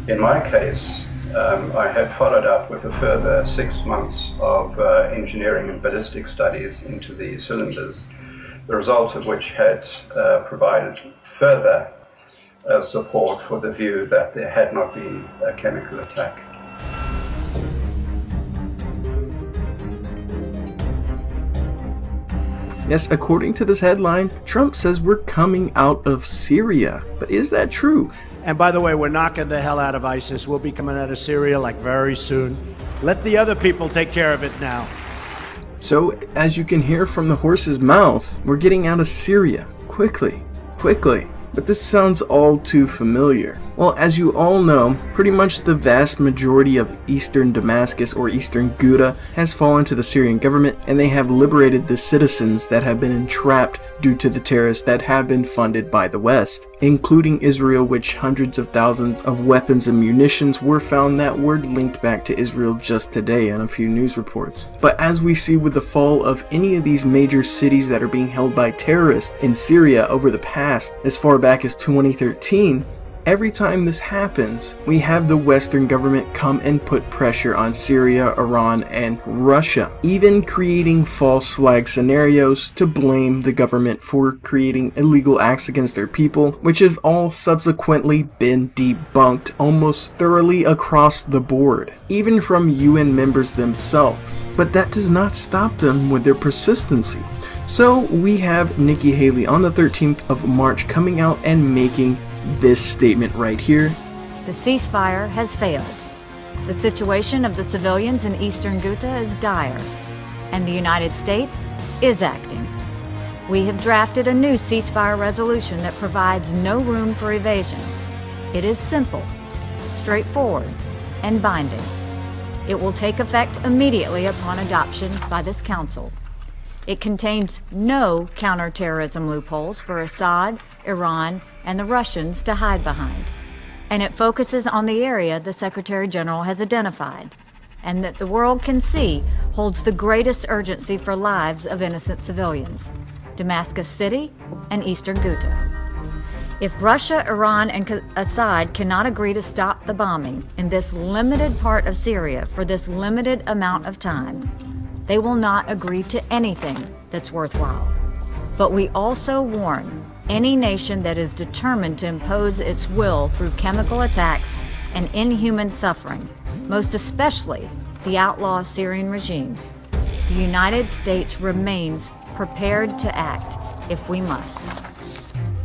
In my case, I had followed up with a further 6 months of engineering and ballistic studies into the cylinders, the result of which had provided further support for the view that there had not been a chemical attack. Yes, according to this headline, Trump says we're coming out of Syria. But is that true? And by the way, we're knocking the hell out of ISIS. We'll be coming out of Syria like very soon. Let the other people take care of it now. So, as you can hear from the horse's mouth, we're getting out of Syria. Quickly. But this sounds all too familiar. Well, as you all know, pretty much the vast majority of eastern Damascus or eastern Ghouta has fallen to the Syrian government, and they have liberated the citizens that have been entrapped due to the terrorists that have been funded by the West, including Israel, which hundreds of thousands of weapons and munitions were found that were linked back to Israel just today in a few news reports. But as we see with the fall of any of these major cities that are being held by terrorists in Syria over the past, as far back as 2013, every time this happens, we have the Western government come and put pressure on Syria, Iran, and Russia, even creating false flag scenarios to blame the government for creating illegal acts against their people, which have all subsequently been debunked almost thoroughly across the board, even from UN members themselves. But that does not stop them with their persistency. So we have Nikki Haley on the 13th of March coming out and making this statement right here. The ceasefire has failed. The situation of the civilians in eastern Ghouta is dire, and the United States is acting. We have drafted a new ceasefire resolution that provides no room for evasion. It is simple, straightforward, and binding. It will take effect immediately upon adoption by this Council. It contains no counterterrorism loopholes for Assad, Iran, and the Russians to hide behind. And it focuses on the area the Secretary General has identified, and that the world can see holds the greatest urgency for lives of innocent civilians: Damascus City and eastern Ghouta. If Russia, Iran, and Assad cannot agree to stop the bombing in this limited part of Syria for this limited amount of time, they will not agree to anything that's worthwhile. But we also warn any nation that is determined to impose its will through chemical attacks and inhuman suffering, most especially the outlaw Syrian regime. The United States remains prepared to act if we must.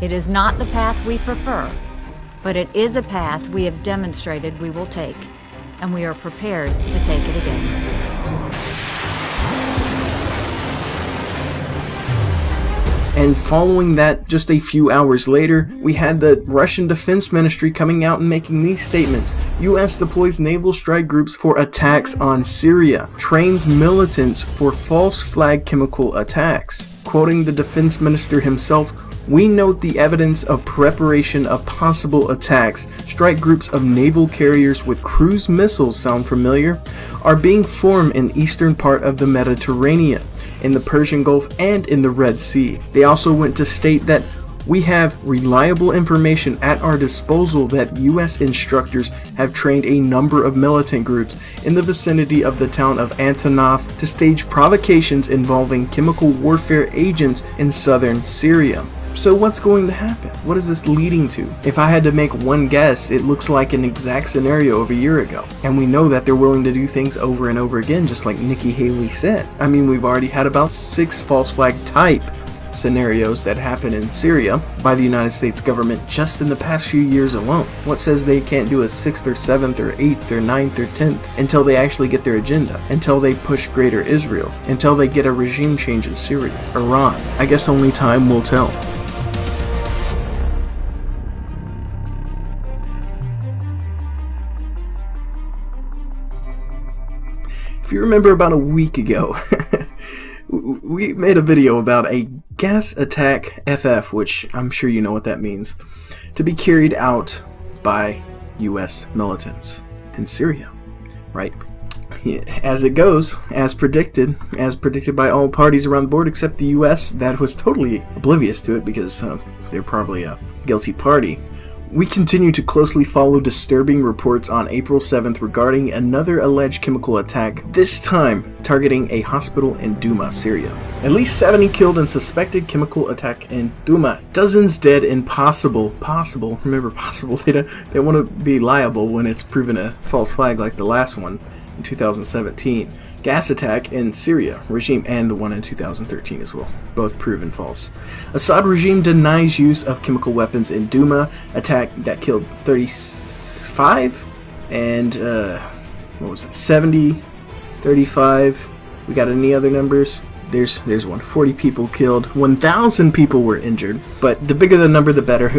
It is not the path we prefer, but it is a path we have demonstrated we will take, and we are prepared to take it again. And following that, just a few hours later, we had the Russian Defense Ministry coming out and making these statements. U.S. deploys naval strike groups for attacks on Syria, trains militants for false flag chemical attacks. Quoting the defense minister himself, "We note the evidence of preparation of possible attacks. Strike groups of naval carriers with cruise missiles," sound familiar, "are being formed in eastern part of the Mediterranean, in the Persian Gulf, and in the Red Sea." They also went to state that we have reliable information at our disposal that U.S. instructors have trained a number of militant groups in the vicinity of the town of Antonov to stage provocations involving chemical warfare agents in southern Syria. So what's going to happen? What is this leading to? If I had to make one guess, it looks like an exact scenario of a year ago. And we know that they're willing to do things over and over again, just like Nikki Haley said. I mean, we've already had about 6 false flag type scenarios that happen in Syria by the United States government just in the past few years alone. What says they can't do a 6th or 7th or 8th or 9th or 10th until they actually get their agenda, until they push greater Israel, until they get a regime change in Syria, Iran? I guess only time will tell. If you remember about a week ago, we made a video about a gas attack FF, which I'm sure you know what that means, to be carried out by US militants in Syria, right? As it goes, as predicted by all parties around the board except the US, that was totally oblivious to it because they're probably a guilty party. We continue to closely follow disturbing reports on April 7th regarding another alleged chemical attack, this time targeting a hospital in Douma, Syria. At least 70 killed in suspected chemical attack in Douma. Dozens dead in possible, remember possible, they want to be liable when it's proven a false flag like the last one in 2017. Gas attack in Syria regime, and the one in 2013 as well, both proven false. Assad regime denies use of chemical weapons in Douma attack that killed 35 and what was it, 70, 35. We got any other numbers? There's one. 40 people killed, 1,000 people were injured. But the bigger the number, the better.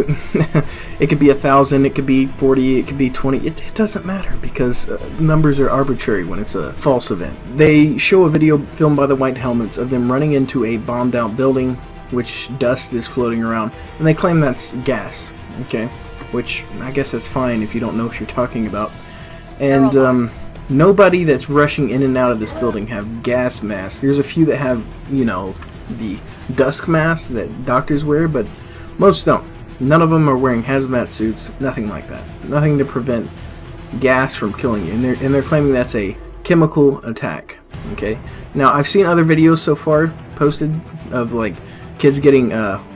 It could be 1,000, it could be 40, it could be 20. It doesn't matter, because numbers are arbitrary when it's a false event. They show a video filmed by the White Helmets of them running into a bombed out building, which dust is floating around, and they claim that's gas. Okay, which I guess that's fine if you don't know what you're talking about. And nobody that's rushing in and out of this building have gas masks. There's a few that have, you know, the dusk masks that doctors wear, but most don't. None of them are wearing hazmat suits, nothing like that. Nothing to prevent gas from killing you. And they're claiming that's a chemical attack. Okay? Now, I've seen other videos so far posted of, like, kids getting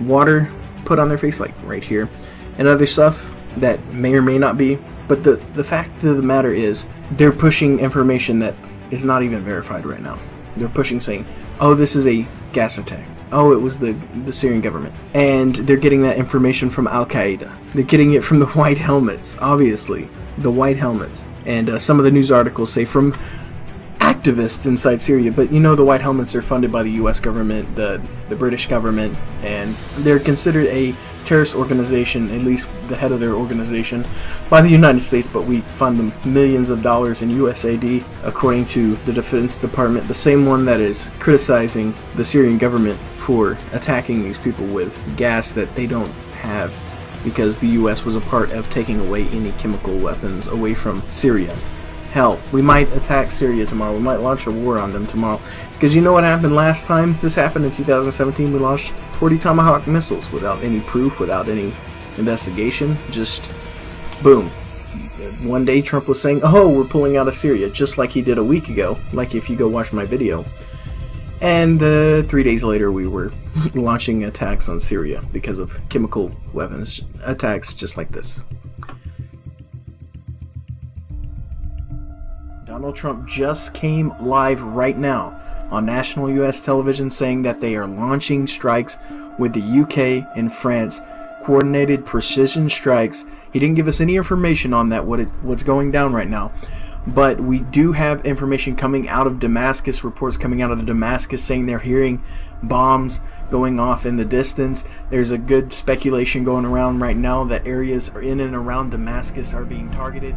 water put on their face, like right here, and other stuff that may or may not be. But the fact of the matter is, they're pushing information that is not even verified right now. They're pushing saying, oh, this is a gas attack. Oh, it was the Syrian government. And they're getting that information from Al-Qaeda. They're getting it from the White Helmets, obviously. The White Helmets. And some of the news articles say from activists inside Syria. But you know the White Helmets are funded by the US government, the British government, and they're considered a terrorist organization, at least the head of their organization, by the United States, but we fund them millions of dollars in USAID, according to the Defense Department, the same one that is criticizing the Syrian government for attacking these people with gas that they don't have, because the US was a part of taking away any chemical weapons away from Syria. Hell, we might attack Syria tomorrow. We might launch a war on them tomorrow. Because you know what happened last time? This happened in 2017. We launched 40 Tomahawk missiles without any proof, without any investigation. Just boom. One day Trump was saying, oh, we're pulling out of Syria, just like he did a week ago. Like if you go watch my video. And 3 days later we were launching attacks on Syria because of chemical weapons attacks just like this. Donald Trump just came live right now on national US television saying that they are launching strikes with the UK and France, coordinated precision strikes. He didn't give us any information on that, what's going down right now. But we do have information coming out of Damascus, reports coming out of Damascus saying they're hearing bombs going off in the distance. There's a good speculation going around right now that areas in and around Damascus are being targeted.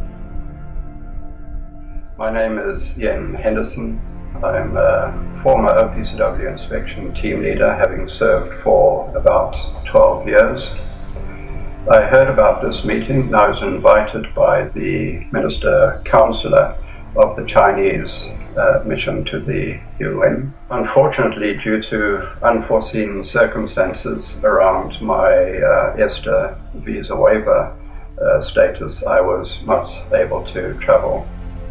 My name is Ian Henderson. I'm a former OPCW inspection team leader, having served for about 12 years. I heard about this meeting. I was invited by the Minister Counselor of the Chinese mission to the UN. Unfortunately, due to unforeseen circumstances around my ESTA visa waiver status, I was not able to travel.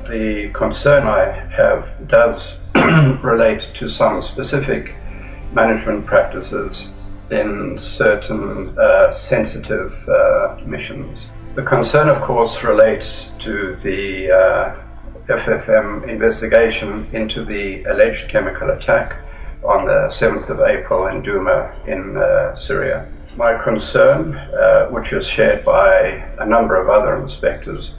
The concern I have does relate to some specific management practices in certain sensitive missions. The concern, of course, relates to the FFM investigation into the alleged chemical attack on the 7th of April in Douma in Syria. My concern, which is shared by a number of other inspectors,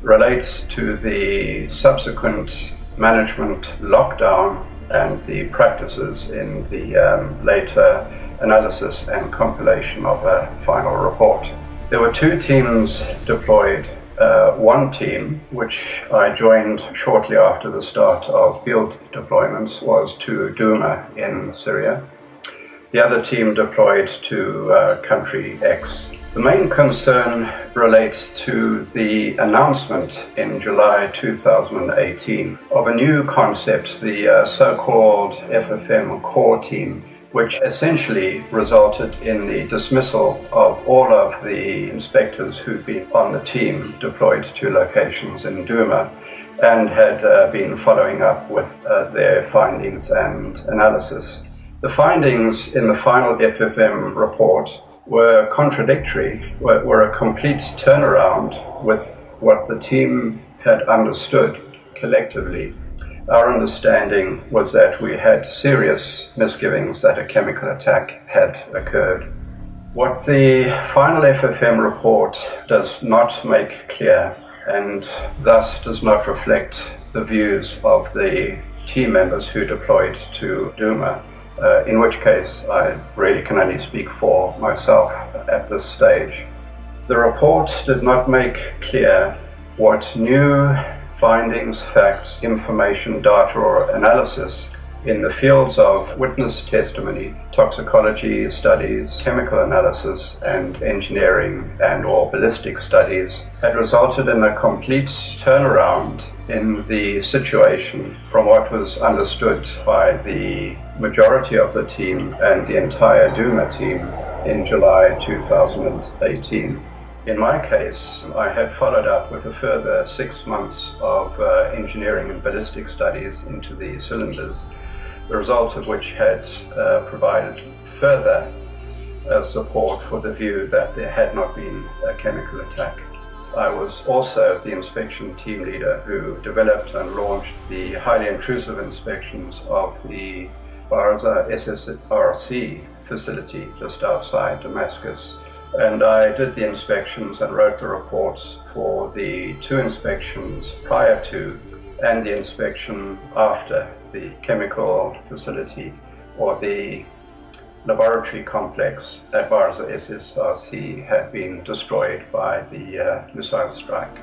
relates to the subsequent management lockdown and the practices in the later analysis and compilation of a final report. There were 2 teams deployed. One team, which I joined shortly after the start of field deployments, was to Douma in Syria. The other team deployed to country X. The main concern relates to the announcement in July 2018 of a new concept, the so-called FFM core team, which essentially resulted in the dismissal of all of the inspectors who'd been on the team deployed to locations in Douma and had been following up with their findings and analysis. The findings in the final FFM report were contradictory, were a complete turnaround with what the team had understood collectively. Our understanding was that we had serious misgivings that a chemical attack had occurred. What the final FFM report does not make clear, and thus does not reflect the views of the team members who deployed to Douma, in which case I really can only speak for myself at this stage. The report did not make clear what new findings, facts, information, data or analysis in the fields of witness testimony, toxicology studies, chemical analysis and engineering and or ballistic studies had resulted in a complete turnaround in the situation from what was understood by the majority of the team and the entire Douma team in July 2018. In my case, I had followed up with a further 6 months of engineering and ballistic studies into the cylinders, the result of which had provided further support for the view that there had not been a chemical attack. I was also the inspection team leader who developed and launched the highly intrusive inspections of the Barza SSRC facility just outside Damascus. And I did the inspections and wrote the reports for the 2 inspections prior to and the inspection after the chemical facility or the laboratory complex at Barza SSRC had been destroyed by the missile strike.